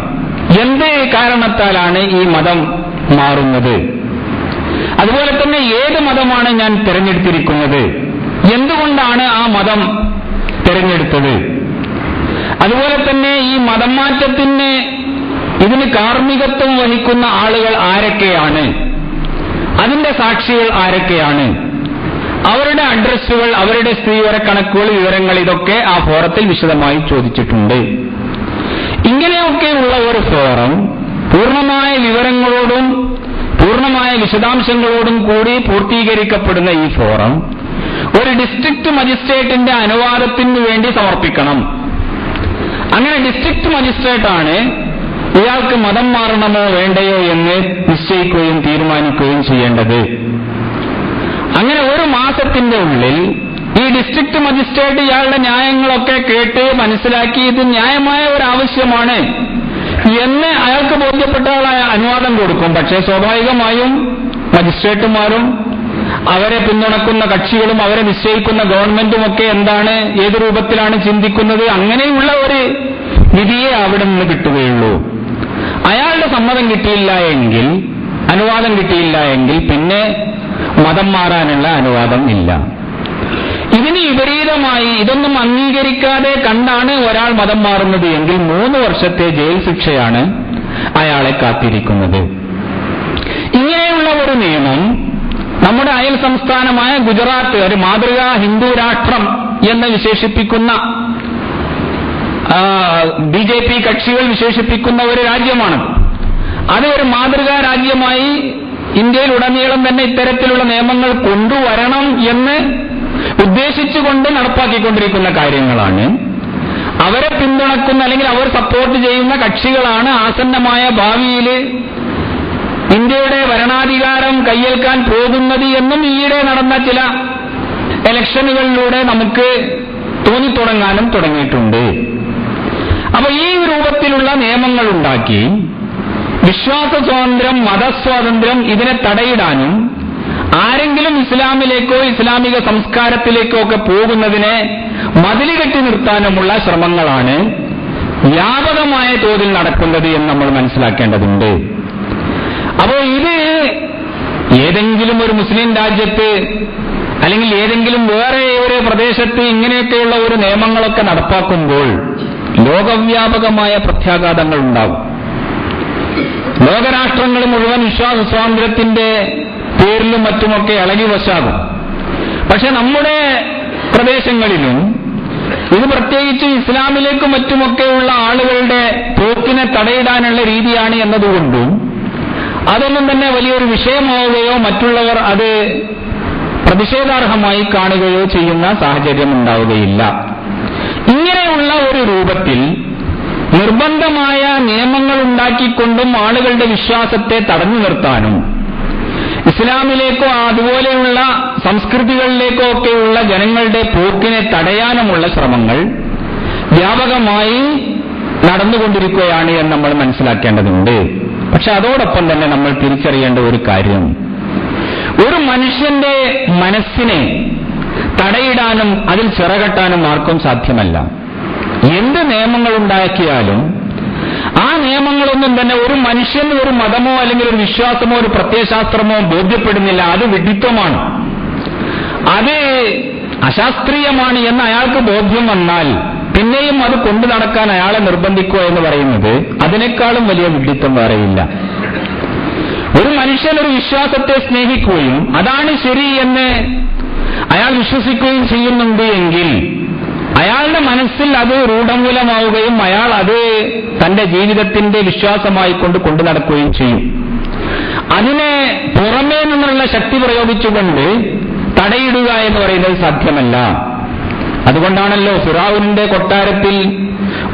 എന്ത് കാരണത്താലാണ് ഈ മതം മാറുന്നത്, അതുപോലെ തന്നെ ഏത് മതമാണ് ഞാൻ തിരഞ്ഞെടുത്തിരിക്കുന്നത്, എന്തുകൊണ്ടാണ് ആ മതം തിരഞ്ഞെടുത്തത്, അതുപോലെ തന്നെ ഈ മതം മാറ്റത്തിന് ഇതിന് കാർമ്മികത്വം വഹിക്കുന്ന ആളുകൾ ആരൊക്കെയാണ്, അതിന്റെ സാക്ഷികൾ ആരൊക്കെയാണ്, അവരുടെ അഡ്രസ്സുകൾ, അവരുടെ സ്ഥിതിവിവരക്കണക്കുകൾ, വിവരങ്ങൾ, ഇതൊക്കെ ആ ഫോറത്തിൽ വിശദമായി ചോദിച്ചിട്ടുണ്ട്. ഇങ്ങനെയൊക്കെയുള്ള ഒരു ഫോറം പൂർണ്ണമായ വിവരങ്ങളോടും പൂർണ്ണമായ വിശദാംശങ്ങളോടും കൂടി പൂർത്തീകരിക്കപ്പെടുന്ന ഈ ഫോറം ഒരു ഡിസ്ട്രിക്ട് മജിസ്ട്രേറ്റിന്റെ അനുവാദത്തിനു വേണ്ടി സമർപ്പിക്കണം. അങ്ങനെ ഡിസ്ട്രിക്ട് മജിസ്ട്രേറ്റാണ് ഇയാൾക്ക് മതം മാറണമോ വേണ്ടയോ എന്ന് നിശ്ചയിക്കുകയും തീരുമാനിക്കുകയും ചെയ്യേണ്ടത്. അങ്ങനെ ഒരു മാസത്തിന്റെ ഉള്ളിൽ ഈ ഡിസ്ട്രിക്ട് മജിസ്ട്രേറ്റ് ഇയാളുടെ ന്യായങ്ങളൊക്കെ കേട്ട് മനസ്സിലാക്കി ഇത് ന്യായമായ ഒരു ആവശ്യമാണ്, എന്ന് അയാൾക്ക് ബോധ്യപ്പെട്ട അനുവാദം കൊടുക്കും. പക്ഷേ സ്വാഭാവികമായും മജിസ്ട്രേറ്റുമാരും അവരെ പിന്തുണക്കുന്ന കക്ഷികളും അവരെ നിശ്ചയിക്കുന്ന ഗവൺമെന്റും ഒക്കെ എന്താണ്, ഏത് രൂപത്തിലാണ് ചിന്തിക്കുന്നത്, അങ്ങനെയുള്ള ഒരു വിധിയെ അവിടെ നിന്ന് കിട്ടുകയുള്ളൂ. അയാളുടെ സമ്മതം കിട്ടിയില്ല എങ്കിൽ, അനുവാദം കിട്ടിയില്ല എങ്കിൽ പിന്നെ മതം മാറാനുള്ള അനുവാദം ഇല്ല. ഇതിന് വിപരീതമായി ഇതൊന്നും അംഗീകരിക്കാതെ കണ്ടാണ് ഒരാൾ മതം മാറുന്നത് എങ്കിൽ 3 വർഷത്തെ ജയിൽ ശിക്ഷയാണ് അയാളെ കാത്തിരിക്കുന്നത്. ഇങ്ങനെയുള്ള ഒരു നിയമം നമ്മുടെ അയൽ സംസ്ഥാനമായ ഗുജറാത്ത് ഒരു മാതൃകാ ഹിന്ദു രാഷ്ട്രം എന്ന് വിശേഷിപ്പിക്കുന്ന BJP കക്ഷികൾ വിശേഷിപ്പിക്കുന്ന ഒരു രാജ്യമാണ്. അത് ഒരു മാതൃകാ രാജ്യമായി ഇന്ത്യയിലുടനീളം തന്നെ ഇത്തരത്തിലുള്ള നിയമങ്ങൾ കൊണ്ടുവരണം എന്ന് ഉദ്ദേശിച്ചുകൊണ്ട് നടപ്പാക്കിക്കൊണ്ടിരിക്കുന്ന കാര്യങ്ങളാണ്. അവരെ പിന്തുണക്കുന്ന അല്ലെങ്കിൽ അവർ സപ്പോർട്ട് ചെയ്യുന്ന കക്ഷികളാണ് ആസന്നമായ ഭാവിയിൽ ഇന്ത്യയുടെ ഭരണാധികാരം കയ്യേൽക്കാൻ പോകുന്നത് എന്നും ഈയിടെ നടന്ന ചില ഇലക്ഷനുകളിലൂടെ നമുക്ക് തോന്നിത്തുടങ്ങാനും തുടങ്ങിയിട്ടുണ്ട്. അപ്പൊ ഈ രൂപത്തിലുള്ള നിയമങ്ങൾ ഉണ്ടാക്കി വിശ്വാസ സ്വാതന്ത്ര്യം, മതസ്വാതന്ത്ര്യം ഇതിനെ തടയിടാനും ആരെങ്കിലും ഇസ്ലാമിലേക്കോ ഇസ്ലാമിക സംസ്കാരത്തിലേക്കോ ഒക്കെ പോകുന്നതിനെ മതില് കെട്ടി നിർത്താനുമുള്ള ശ്രമങ്ങളാണ് വ്യാപകമായ തോതിൽ നടക്കുന്നത് എന്ന് നമ്മൾ മനസ്സിലാക്കേണ്ടതുണ്ട്. അപ്പോൾ ഇത് ഏതെങ്കിലും ഒരു മുസ്ലിം രാജ്യത്ത് അല്ലെങ്കിൽ ഏതെങ്കിലും വേറെ ഒരു പ്രദേശത്ത് ഇങ്ങനെയൊക്കെയുള്ള ഒരു നിയമങ്ങളൊക്കെ നടപ്പാക്കുമ്പോൾ ലോകവ്യാപകമായ പ്രത്യാഘാതങ്ങൾ ഉണ്ടാകും. ലോകരാഷ്ട്രങ്ങൾ മുഴുവൻ വിശ്വാസ സ്വാതന്ത്ര്യത്തിന്റെ പേരിലും മറ്റുമൊക്കെ ഇളകി വശാകും. പക്ഷെ നമ്മുടെ പ്രദേശങ്ങളിലും ഇത് പ്രത്യേകിച്ച് ഇസ്ലാമിലേക്കും മറ്റുമൊക്കെയുള്ള ആളുകളുടെ പോക്കിനെ തടയിടാനുള്ള രീതിയാണ് എന്നതുകൊണ്ടും അതൊന്നും തന്നെ വലിയൊരു വിഷയമാവുകയോ മറ്റുള്ളവർ അത് പ്രതിഷേധാർഹമായി കാണുകയോ ചെയ്യുന്ന സാഹചര്യം ഉണ്ടാവുകയില്ല. ഇങ്ങനെയുള്ള ഒരു രൂപത്തിൽ നിർബന്ധമായ നിയമങ്ങൾ ഉണ്ടാക്കിക്കൊണ്ടും ആളുകളുടെ വിശ്വാസത്തെ തടഞ്ഞു നിർത്താനും ഇസ്ലാമിലേക്കോ അതുപോലെയുള്ള സംസ്കൃതികളിലേക്കോ ഒക്കെയുള്ള ജനങ്ങളുടെ പോക്കിനെ തടയാനുമുള്ള ശ്രമങ്ങൾ വ്യാപകമായി നടന്നുകൊണ്ടിരിക്കുകയാണ് എന്ന് നമ്മൾ മനസ്സിലാക്കേണ്ടതുണ്ട്. പക്ഷെ അതോടൊപ്പം തന്നെ നമ്മൾ തിരിച്ചറിയേണ്ട ഒരു കാര്യം, ഒരു മനുഷ്യന്റെ മനസ്സിനെ തടയിടാനും അതിൽ ചിറകെട്ടാനും ആർക്കും സാധ്യമല്ല. എന്ത് നിയമങ്ങൾ ഉണ്ടാക്കിയാലും ആ നിയമങ്ങളൊന്നും തന്നെ ഒരു മനുഷ്യന് ഒരു മതമോ അല്ലെങ്കിൽ ഒരു വിശ്വാസമോ ഒരു പ്രത്യയശാസ്ത്രമോ ബോധ്യപ്പെടുന്നില്ല. അത് വിഡിത്തമാണ്, അത് അശാസ്ത്രീയമാണ് എന്ന് അയാൾക്ക് ബോധ്യം വന്നാൽ പിന്നെയും അത് കൊണ്ടു നടക്കാൻ അയാളെ നിർബന്ധിക്കുക എന്ന് പറയുന്നത് അതിനേക്കാളും വലിയ വിഡിത്തം വേറെയില്ല. ഒരു മനുഷ്യൻ ഒരു വിശ്വാസത്തെ സ്നേഹിക്കുകയും അതാണ് ശരി എന്ന് അയാൾ വിശ്വസിക്കുകയും ചെയ്യുന്നുണ്ട് എങ്കിൽ അയാളുടെ മനസ്സിൽ അത് രൂഢമൂലമാവുകയും അയാൾ അത് തന്റെ ജീവിതത്തിന്റെ വിശ്വാസമായി കൊണ്ടു നടക്കുകയും ചെയ്യും. അതിനെ പുറമേ നിന്നുള്ള ശക്തി പ്രയോഗിച്ചുകൊണ്ട് തടയിടുക എന്ന് പറയുന്നത് സാധ്യമല്ല. അതുകൊണ്ടാണല്ലോ ഫിറഔനിന്റെ കൊട്ടാരത്തിൽ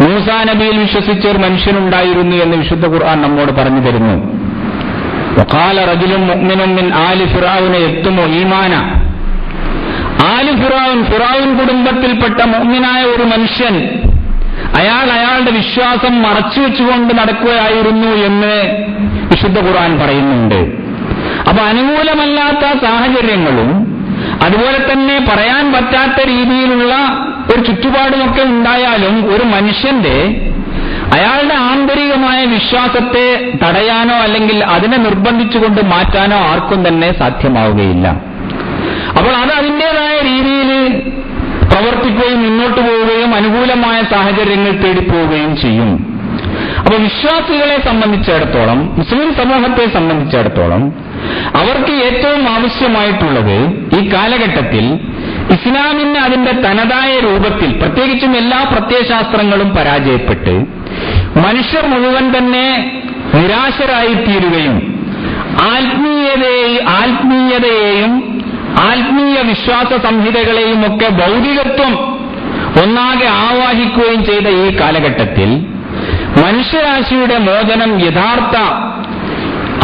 മൂസാ നബിയിൽ വിശ്വസിച്ച ഒരു മനുഷ്യനുണ്ടായിരുന്നു എന്ന് വിശുദ്ധ ഖുർആൻ നമ്മോട് പറഞ്ഞു തരുന്നു. വഖാല റജുലുൻ മുഅ്മിനുൻ മിൻ ആലി ഫിറഔന യക്തുമു ഈമാന. ആലി ഫിറഔൻ കുടുംബത്തിൽപ്പെട്ട മുഅ്മിനായ ഒരു മനുഷ്യൻ അയാളുടെ വിശ്വാസം മറച്ചുവെച്ചുകൊണ്ട് നടക്കുകയായിരുന്നു എന്ന് വിശുദ്ധ ഖുർആൻ പറയുന്നുണ്ട്. അപ്പൊ അനുകൂലമല്ലാത്ത സാഹചര്യങ്ങളും അതുപോലെ തന്നെ പറയാൻ പറ്റാത്ത രീതിയിലുള്ള ഒരു ചുറ്റുപാടുമൊക്കെ ഉണ്ടായാലും ഒരു മനുഷ്യന്റെ അയാളുടെ ആന്തരികമായ വിശ്വാസത്തെ തടയാനോ അല്ലെങ്കിൽ അതിനെ നിർബന്ധിച്ചുകൊണ്ട് മാറ്റാനോ ആർക്കും തന്നെ സാധ്യമാവുകയില്ല. അപ്പോൾ അത് അതിൻ്റെതായ രീതിയിൽ പ്രവർത്തിക്കുകയും മുന്നോട്ട് പോവുകയും അനുകൂലമായ സാഹചര്യങ്ങൾ തേടിപ്പോവുകയും ചെയ്യും. അപ്പോൾ വിശ്വാസികളെ സംബന്ധിച്ചിടത്തോളം, മുസ്ലിം സമൂഹത്തെ സംബന്ധിച്ചിടത്തോളം അവർക്ക് ഏറ്റവും ആവശ്യമായിട്ടുള്ളത് ഈ കാലഘട്ടത്തിൽ ഇസ്ലാമിന് അതിന്റെ തനതായ രൂപത്തിൽ, പ്രത്യേകിച്ചും എല്ലാ പ്രത്യയശാസ്ത്രങ്ങളും പരാജയപ്പെട്ട് മനുഷ്യർ മുഴുവൻ തന്നെ നിരാശരായിത്തീരുകയും ആത്മീയതയെയും ആത്മീയ വിശ്വാസ സംഹിതകളെയും ഒക്കെ ഭൗതികത്വം ഒന്നാകെ ആവാഹിക്കുകയും ചെയ്ത ഈ കാലഘട്ടത്തിൽ മനുഷ്യരാശിയുടെ മോചനം യഥാർത്ഥ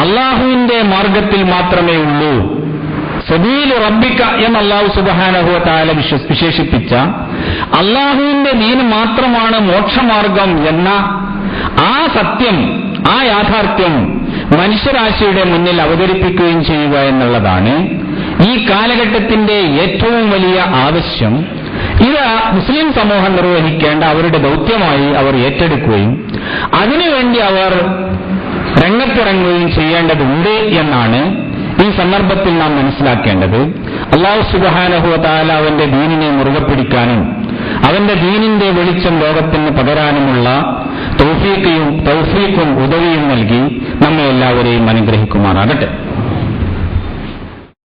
അള്ളാഹുവിന്റെ മാർഗത്തിൽ മാത്രമേ ഉള്ളൂ. സബീലു റബ്ബിക എന്ന് അല്ലാഹു സുബ്ഹാനഹു വ തആല വിശേഷിപ്പിച്ച അള്ളാഹുവിന്റെ ദീൻ മാത്രമാണ് മോക്ഷമാർഗം എന്ന ആ സത്യം, ആ യാഥാർത്ഥ്യം മനുഷ്യരാശിയുടെ മുന്നിൽ അവതരിപ്പിക്കുകയും ചെയ്യുക എന്നുള്ളതാണ് ഈ കാലഘട്ടത്തിന്റെ ഏറ്റവും വലിയ ആവശ്യം. ഇത് മുസ്ലിം സമൂഹം നിർവഹിക്കേണ്ട അവരുടെ ദൗത്യമായി അവർ ഏറ്റെടുക്കുകയും അതിനുവേണ്ടി അവർ രംഗത്തിറങ്ങുകയും ചെയ്യേണ്ടതുണ്ട് എന്നാണ് ഈ സന്ദർഭത്തിൽ നാം മനസ്സിലാക്കേണ്ടത്. അല്ലാഹു സുബ്ഹാനഹു വ തആല അവന്റെ ദീനിനെ മുറുകെ പിടിക്കാനും അവന്റെ ദീനിന്റെ വെളിച്ചം ലോകത്തിന് പകരാനുമുള്ള തൗഫീഖും ഉദവിയും നൽകി നമ്മെ എല്ലാവരെയും അനുഗ്രഹിക്കുമാറാകട്ടെ.